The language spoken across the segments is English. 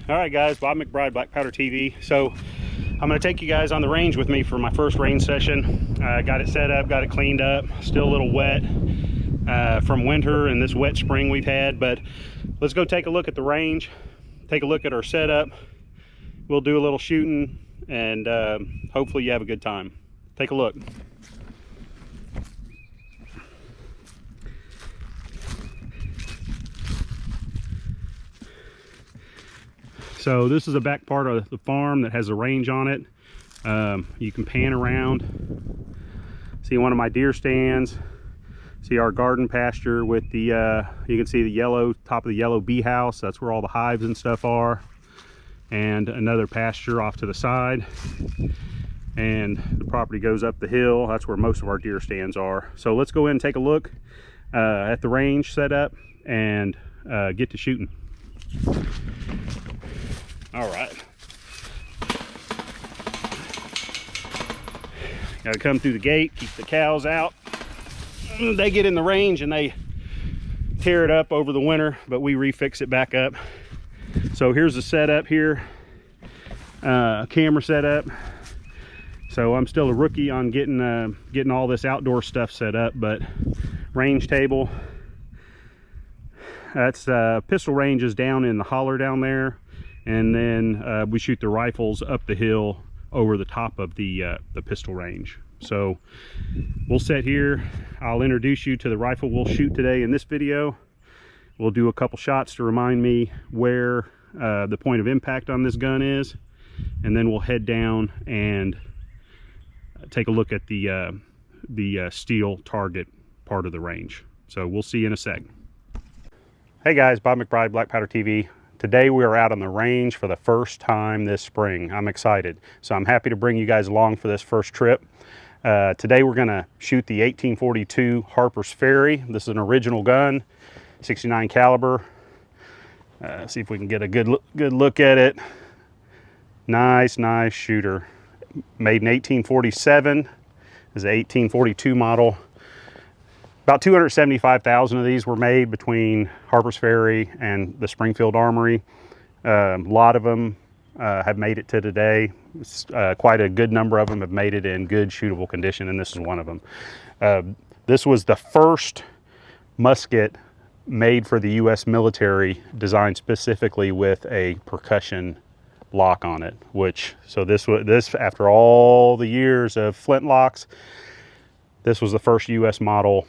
All right, guys, Bob McBride, Black Powder TV. So I'm going to take you guys on the range with me for my first range session. Got it set up, got it cleaned up. Still a little wet from winter and this wet spring we've had, but let's go take a look at the range, take a look at our setup. We'll do a little shooting, and hopefully you have a good time. Take a look. So this is the back part of the farm that has a range on it. You can pan around, see one of my deer stands, see our garden pasture with the, you can see the yellow, top of the yellow bee house. That's where all the hives and stuff are. And another pasture off to the side. And the property goes up the hill. That's where most of our deer stands are. So let's go in and take a look at the range setup and get to shooting. All right. Got to come through the gate, keep the cows out. They get in the range and they tear it up over the winter, but we refix it back up. So here's the setup here, camera setup. So I'm still a rookie on getting all this outdoor stuff set up, but range table. That's pistol range is down in the holler down there. And then we shoot the rifles up the hill over the top of the pistol range. So we'll set here. I'll introduce you to the rifle we'll shoot today in this video. We'll do a couple shots to remind me where the point of impact on this gun is, and then we'll head down and take a look at the steel target part of the range. So we'll see you in a sec. Hey guys, Bob McBride, Black Powder TV. Today we are out on the range for the first time this spring. I'm excited. So I'm happy to bring you guys along for this first trip. Today we're gonna shoot the 1842 Harper's Ferry. This is an original gun, 69 caliber. See if we can get a good look at it. Nice shooter. Made in 1847. This is an 1842 model. About 275,000 of these were made between Harper's Ferry and the Springfield Armory. A lot of them have made it to today. Quite a good number of them have made it in good shootable condition, and this is one of them. This was the first musket made for the U.S. military, designed specifically with a percussion lock on it. So this after all the years of flintlocks, this was the first U.S. model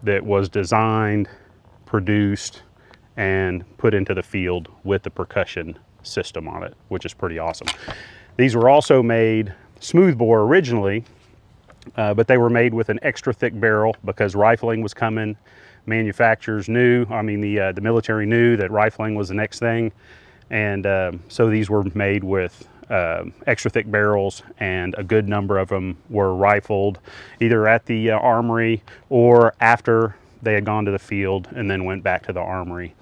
that was designed, produced, and put into the field with the percussion system on it, which is pretty awesome. These were also made smoothbore originally, but they were made with an extra thick barrel because rifling was coming. Manufacturers knew, the military knew that rifling was the next thing. And so these were made with extra thick barrels, and a good number of them were rifled either at the armory or after they had gone to the field and then went back to the armory.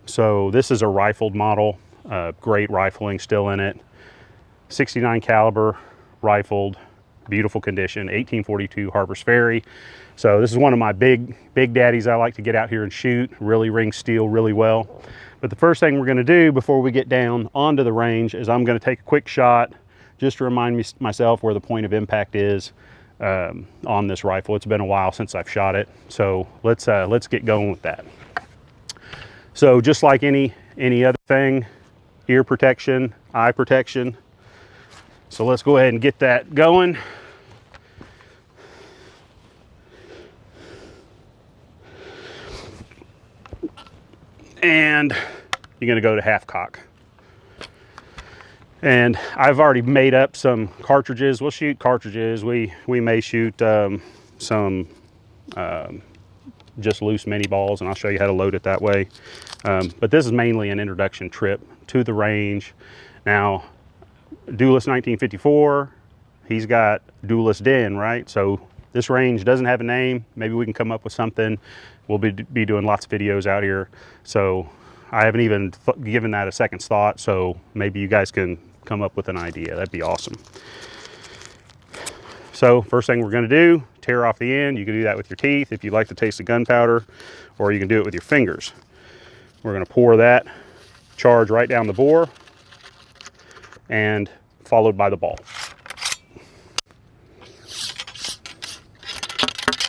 So this is a rifled model, great rifling still in it. 69 caliber, rifled, beautiful condition, 1842 Harper's Ferry. So this is one of my big daddies I like to get out here and shoot, really rings steel really well. But the first thing we're going to do before we get down onto the range is I'm going to take a quick shot just to remind myself where the point of impact is on this rifle. It's been a while since I've shot it, so let's get going with that. So just like any other thing, ear protection, eye protection. So let's go ahead and get that going. And you're going to go to half cock. And I've already made up some cartridges. We'll shoot cartridges. We may shoot some just loose mini balls, and I'll show you how to load it that way. But this is mainly an introduction trip to the range. Now, Duelist 1954, he's got Duelist Den, right? So this range doesn't have a name. Maybe we can come up with something. We'll be doing lots of videos out here. So I haven't even given that a second thought. So maybe you guys can come up with an idea. That'd be awesome. So first thing we're gonna do, tear off the end. You can do that with your teeth if you like the taste of gunpowder, or you can do it with your fingers. We're gonna pour that charge right down the bore and followed by the ball.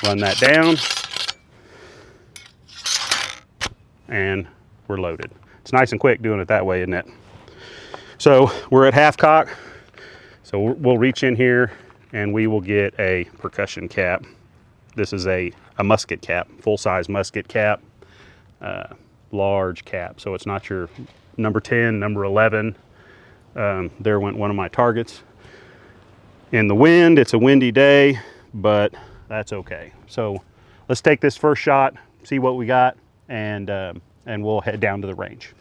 Run that down and we're loaded. It's nice and quick doing it that way, isn't it? So we're at half cock. So we'll reach in here and we will get a percussion cap. This is a musket cap, full-size musket cap, large cap. So it's not your number 10, number 11. There went one of my targets. In the wind, it's a windy day, but that's okay. So let's take this first shot, see what we got, and we'll head down to the range.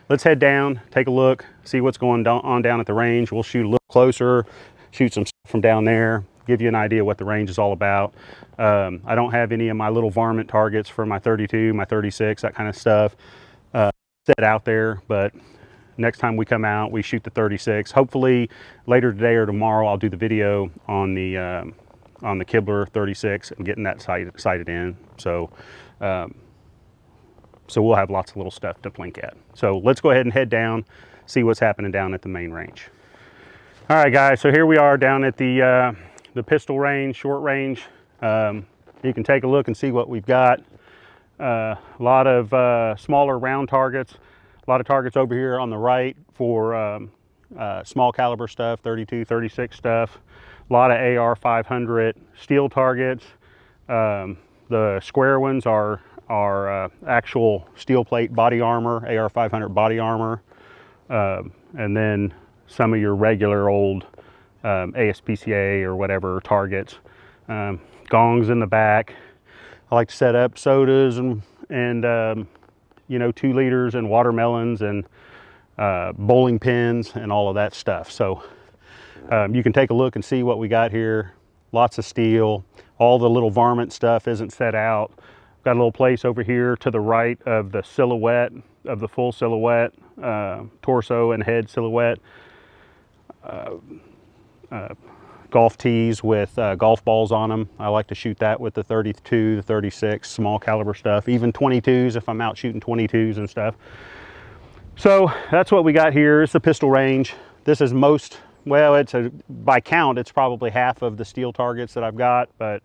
Let's head down, take a look, see what's going on down at the range. We'll shoot a little closer, shoot some stuff from down there, give you an idea what the range is all about. I don't have any of my little varmint targets for my 32, my 36, that kind of stuff set out there, but next time we come out, we shoot the 36. Hopefully later today or tomorrow, I'll do the video on the Kibler 36 and getting that sighted in. So we'll have lots of little stuff to blink at. So let's go ahead and head down, see what's happening down at the main range. All right, guys, so here we are down at the pistol range, short range. You can take a look and see what we've got. A lot of smaller round targets, a lot of targets over here on the right for small caliber stuff, 32, 36 stuff. A lot of AR 500 steel targets. The square ones are actual steel plate body armor, AR 500 body armor, and then some of your regular old ASPCA or whatever targets. Gongs in the back. I like to set up sodas and you know, 2 liters and watermelons and bowling pins and all of that stuff. So you can take a look and see what we got here. Lots of steel. All the little varmint stuff isn't set out. Got a little place over here to the right of the silhouette, of the full silhouette, torso and head silhouette. Golf tees with golf balls on them. I like to shoot that with the 32, the 36, small caliber stuff, even 22s if I'm out shooting 22s and stuff. So that's what we got here. It's the pistol range. This is well, by count, it's probably half of the steel targets that I've got, but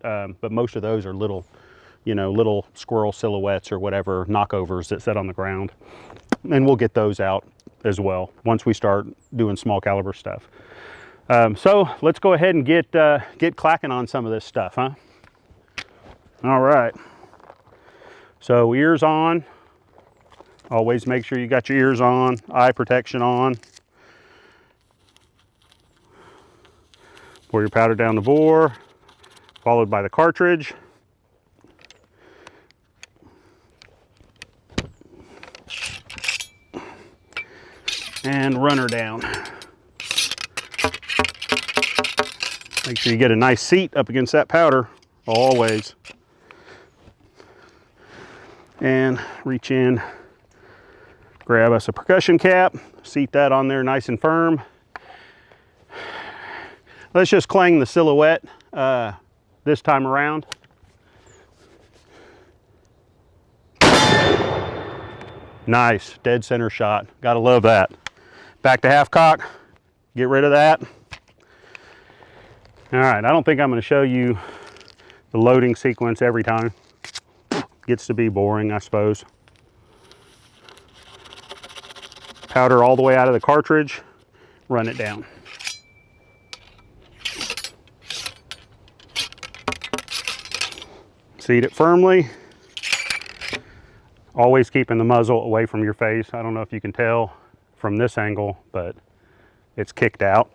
most of those are little, you know, little squirrel silhouettes or whatever, knockovers that sit on the ground. And we'll get those out as well once we start doing small caliber stuff. So let's go ahead and get clacking on some of this stuff, huh? All right. So ears on. Always make sure you got your ears on, eye protection on. Pour your powder down the bore, followed by the cartridge. And run her down. Make sure you get a nice seat up against that powder, always. And reach in, grab us a percussion cap, seat that on there nice and firm. Let's just clang the silhouette this time around. Nice, dead center shot. Gotta love that. Back to half cock, get rid of that. All right, I don't think I'm gonna show you the loading sequence every time. Gets to be boring, I suppose. Powder all the way out of the cartridge, run it down. Seat it firmly. Always keeping the muzzle away from your face. I don't know if you can tell from this angle, but it's kicked out.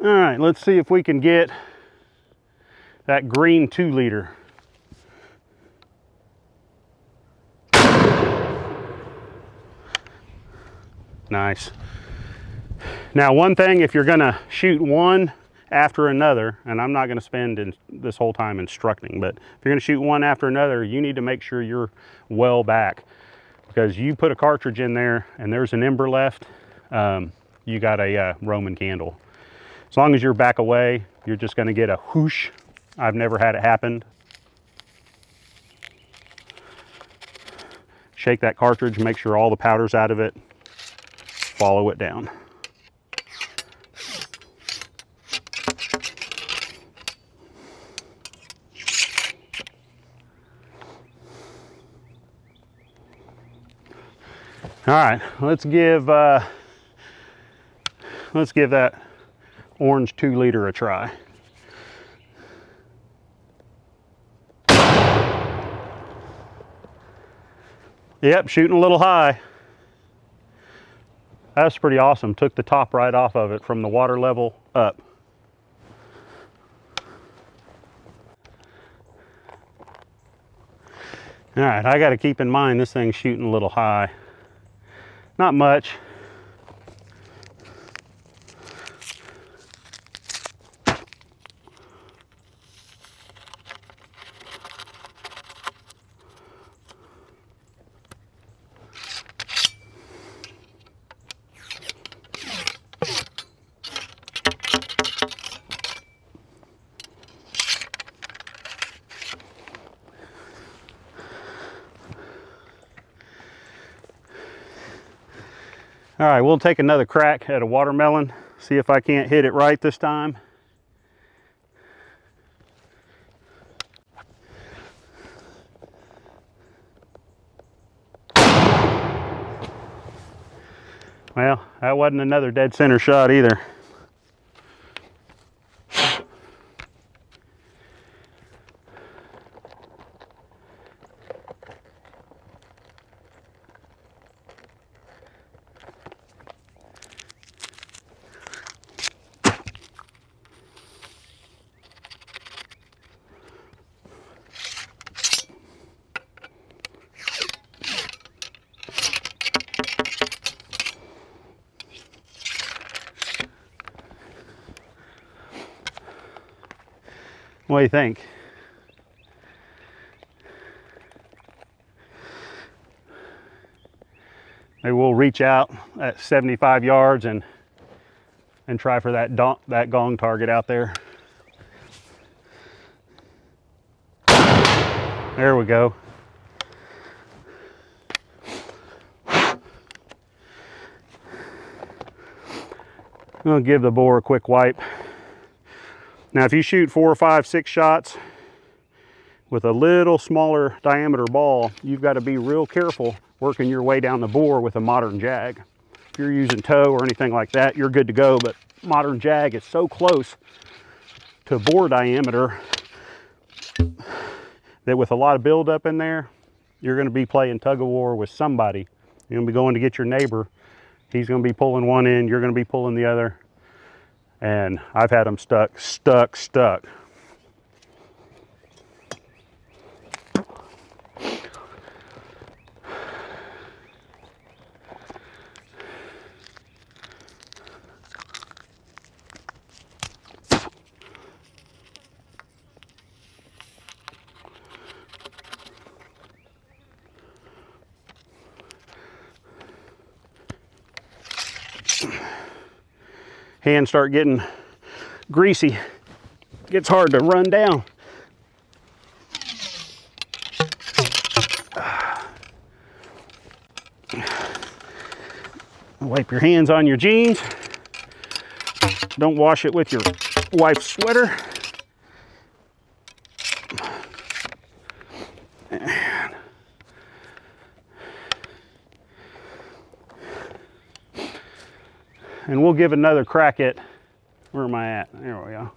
All right, let's see if we can get that green 2 liter. Nice. Now, one thing, if you're gonna shoot one after another, and I'm not going to spend this whole time instructing, but if you're going to shoot one after another, you need to make sure you're well back, because you put a cartridge in there and there's an ember left, you got a Roman candle. As long as you're back away, you're just going to get a whoosh. I've never had it happen. Shake that cartridge, make sure all the powder's out of it, follow it down. All right, let's give that orange 2 liter a try. Yep, shooting a little high. That's pretty awesome. Took the top right off of it from the water level up. All right, I got to keep in mind this thing's shooting a little high. Not much. All right, we'll take another crack at a watermelon, see if I can't hit it right this time. Well, that wasn't another dead center shot either. What do you think? Maybe we'll reach out at 75 yards and try for that gong target out there. There we go. I'm gonna give the bore a quick wipe. Now, if you shoot 4, 5, 6 shots with a little smaller diameter ball, you've got to be real careful working your way down the bore with a modern jag. If you're using toe or anything like that, you're good to go, but modern jag is so close to bore diameter that with a lot of buildup in there, you're going to be playing tug of war with somebody. You're going to be going to get your neighbor. He's going to be pulling one end, you're going to be pulling the other. And I've had them stuck. Hands start getting greasy. Gets hard to run down. Wipe your hands on your jeans. Don't wash it with your wife's sweater. And we'll give another crack at, where am I at? There we go.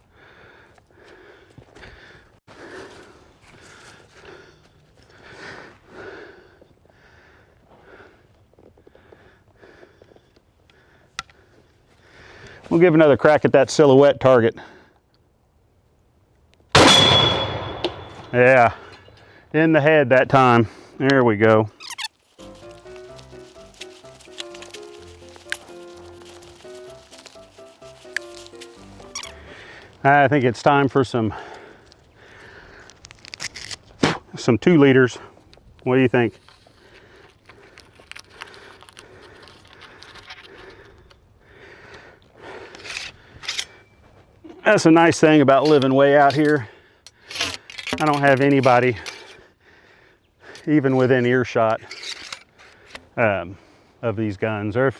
We'll give another crack at that silhouette target. Yeah, in the head that time. There we go. I think it's time for some 2 liters. What do you think? That's a nice thing about living way out here. I don't have anybody even within earshot of these guns. They're,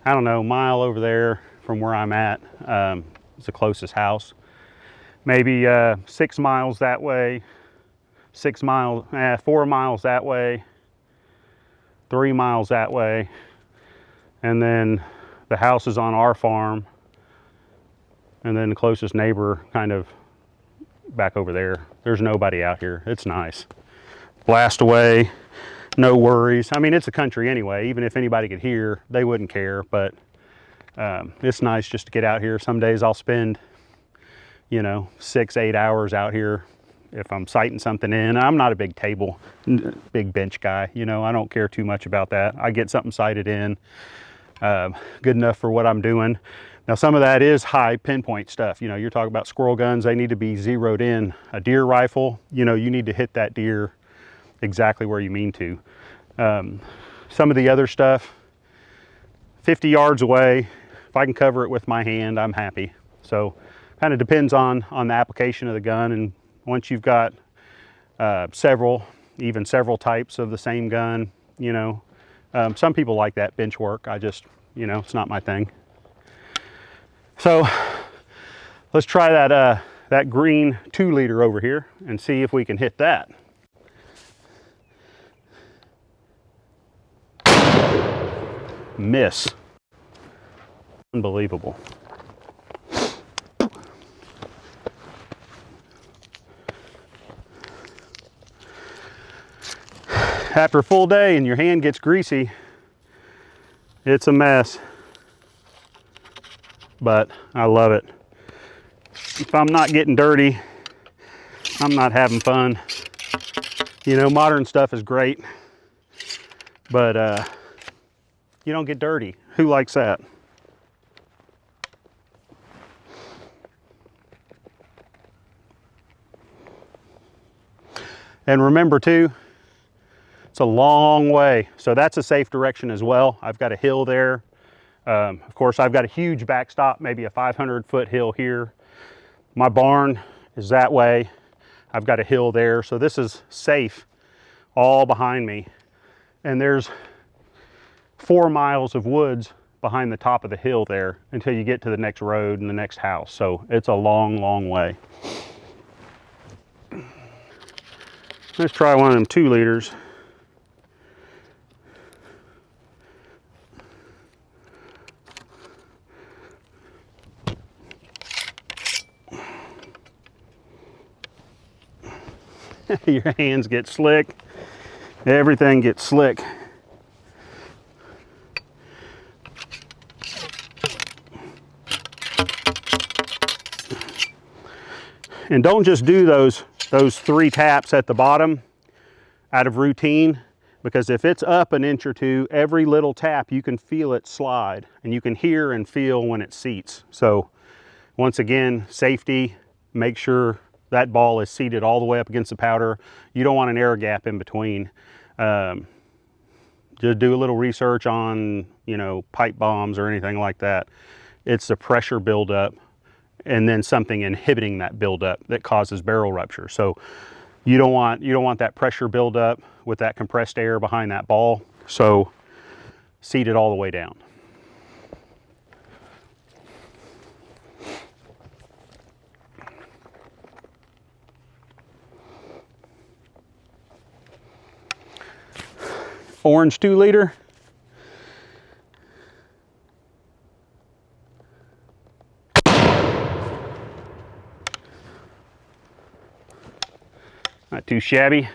I don't know, a mile over there from where I'm at. It's the closest house. Maybe 6 miles that way, 4 miles that way, 3 miles that way, and then the house is on our farm, and then the closest neighbor kind of back over there. There's nobody out here. It's nice. Blast away, no worries. I mean, it's a country anyway. Even if anybody could hear, they wouldn't care, but it's nice just to get out here. Some days I'll spend, you know, 6-8 hours out here if I'm sighting something in. I'm not a big bench guy, you know. I don't care too much about that. I get something sighted in, good enough for what I'm doing. Now, some of that is high pinpoint stuff. You know, you're talking about squirrel guns, they need to be zeroed in. A deer rifle, you know, you need to hit that deer exactly where you mean to. Some of the other stuff, 50 yards away, if I can cover it with my hand, I'm happy. So kind of depends on the application of the gun. And once you've got several types of the same gun, you know, some people like that bench work. I just, you know, it's not my thing. So let's try that green 2 liter over here and see if we can hit that. Miss. Unbelievable. After a full day and your hand gets greasy, it's a mess. But I love it. If I'm not getting dirty, I'm not having fun. You know, modern stuff is great, but you don't get dirty. Who likes that? And remember too, it's a long way. So that's a safe direction as well. I've got a hill there. Of course, I've got a huge backstop, maybe a 500-foot hill here. My barn is that way. I've got a hill there. So this is safe all behind me. And there's 4 miles of woods behind the top of the hill there until you get to the next road and the next house. So it's a long, long way. Let's try one of them 2 liters. Your hands get slick. Everything gets slick. And don't just do those 3 taps at the bottom out of routine, because if it's up an inch or 2, every little tap you can feel it slide, and you can hear and feel when it seats. So once again, safety, make sure that ball is seated all the way up against the powder. You don't want an air gap in between. Just do a little research on, you know, pipe bombs or anything like that. It's the pressure buildup and then something inhibiting that buildup that causes barrel rupture. So you don't want that pressure buildup with that compressed air behind that ball. So seat it all the way down. Orange 2 liter. Not too shabby.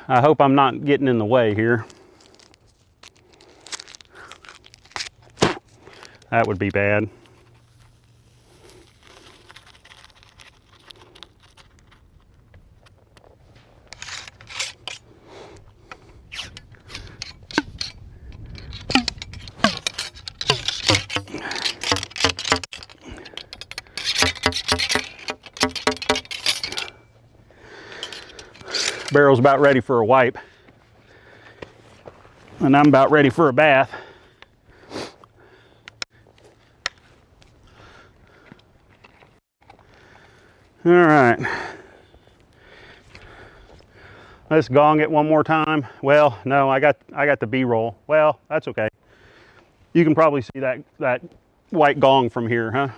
I hope I'm not getting in the way here. That would be bad. barrel's about ready for a wipe. And I'm about ready for a bath. All right. Let's gong it one more time. Well, no, I got the B-roll. Well, that's okay. You can probably see that white gong from here, huh?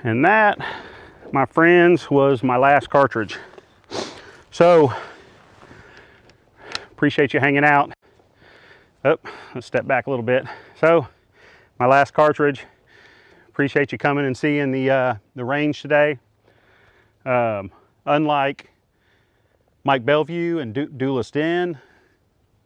And that, my friends, was my last cartridge. So, appreciate you hanging out. Oh, let's step back a little bit. So, my last cartridge. Appreciate you coming and seeing the range today. Unlike Mike Bellevue and Duelist Inn,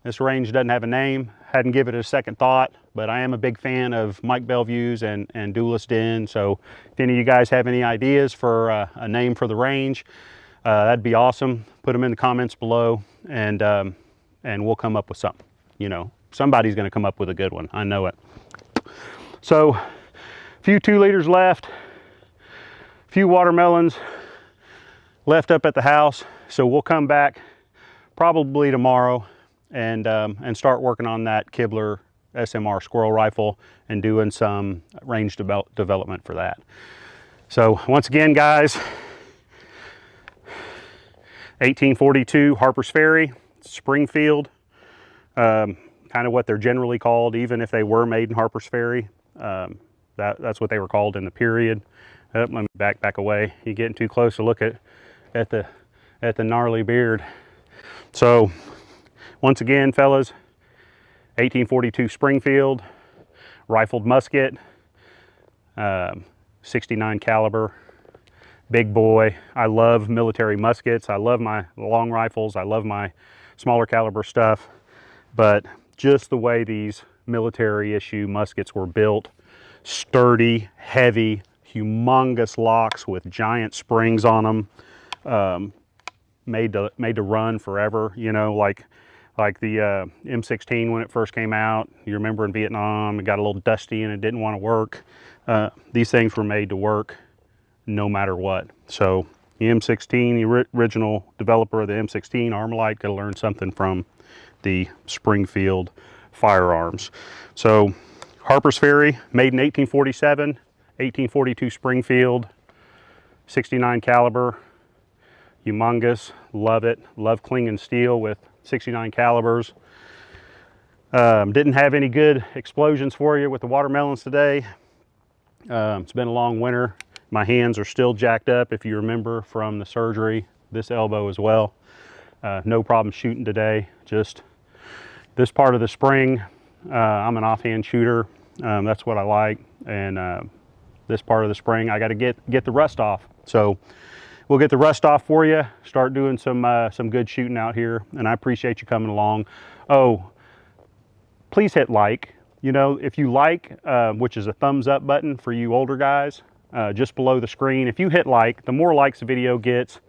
this range doesn't have a name. Hadn't given it a second thought, but I am a big fan of Mike Bellevue's and Duelist Inn. So if any of you guys have any ideas for a name for the range, that'd be awesome. Put them in the comments below, and we'll come up with something. You know, somebody's going to come up with a good one. I know it. So a few 2 liters left, a few watermelons left up at the house. So we'll come back probably tomorrow and start working on that Kibler SMR squirrel rifle and doing some range development for that. So once again, guys, 1842 Harper's Ferry, Springfield, kind of what they're generally called, even if they were made in Harper's Ferry. That's what they were called in the period. Let me back away. You're getting too close to look at the gnarly beard. So once again, fellas, 1842 Springfield, rifled musket, 69 caliber, big boy. I love military muskets. I love my long rifles. I love my smaller caliber stuff, but just the way these military issue muskets were built, sturdy, heavy, humongous locks with giant springs on them, made to run forever. You know, like the M16 when it first came out. You remember in Vietnam, it got a little dusty and it didn't want to work. These things were made to work no matter what. So the M16, the original developer of the M16, Armalite, got to learn something from the Springfield firearms. So Harper's Ferry, made in 1847, 1842 Springfield, 69 caliber, humongous, love it. Love clinging steel with 69 calibers. Didn't have any good explosions for you with the watermelons today. It's been a long winter. My hands are still jacked up, if you remember from the surgery, this elbow as well. No problem shooting today. Just this part of the spring, I'm an offhand shooter. That's what I like. And this part of the spring, I got to get the rust off. So we'll get the rust off for you, start doing some good shooting out here, and I appreciate you coming along. Oh, please hit like. You know, if you like, which is a thumbs up button for you older guys, just below the screen. If you hit like, the more likes the video gets,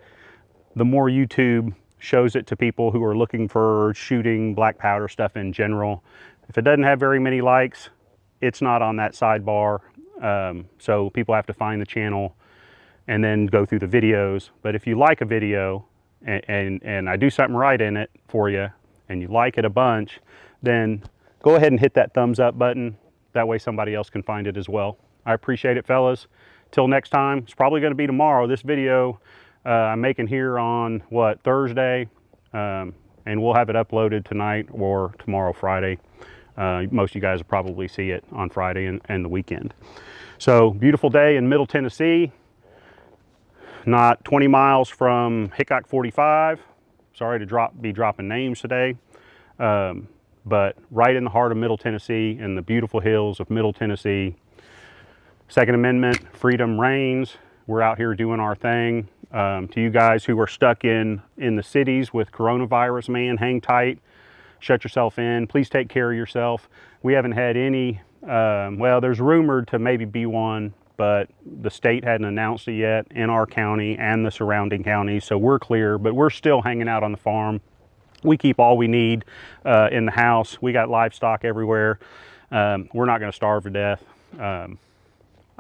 the more YouTube shows it to people who are looking for shooting black powder stuff in general. If it doesn't have very many likes, it's not on that sidebar. So people have to find the channel and then go through the videos. But if you like a video and I do something right in it for you and you like it a bunch, then go ahead and hit that thumbs up button. That way somebody else can find it as well. I appreciate it, fellas. Till next time, it's probably going to be tomorrow. This video I'm making here on Thursday, and we'll have it uploaded tonight or tomorrow, Friday. Most of you guys will probably see it on Friday and the weekend. So beautiful day in Middle Tennessee. Not 20 miles from Hickok 45. Sorry to be dropping names today, but right in the heart of Middle Tennessee, in the beautiful hills of Middle Tennessee. Second Amendment, freedom reigns. We're out here doing our thing. To you guys who are stuck in the cities with coronavirus, man, hang tight, shut yourself in. Please take care of yourself. We haven't had any, well, there's rumored to maybe be one, but the state hadn't announced it yet in our county and the surrounding counties, so we're clear, but we're still hanging out on the farm. We keep all we need in the house. We got livestock everywhere. We're not going to starve to death.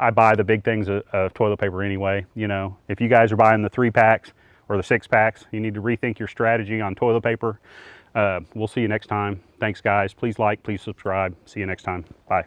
I buy the big things of toilet paper anyway. You know, if you guys are buying the 3-packs or the 6-packs, you need to rethink your strategy on toilet paper. We'll see you next time. Thanks, guys. Please like, please subscribe. See you next time. Bye.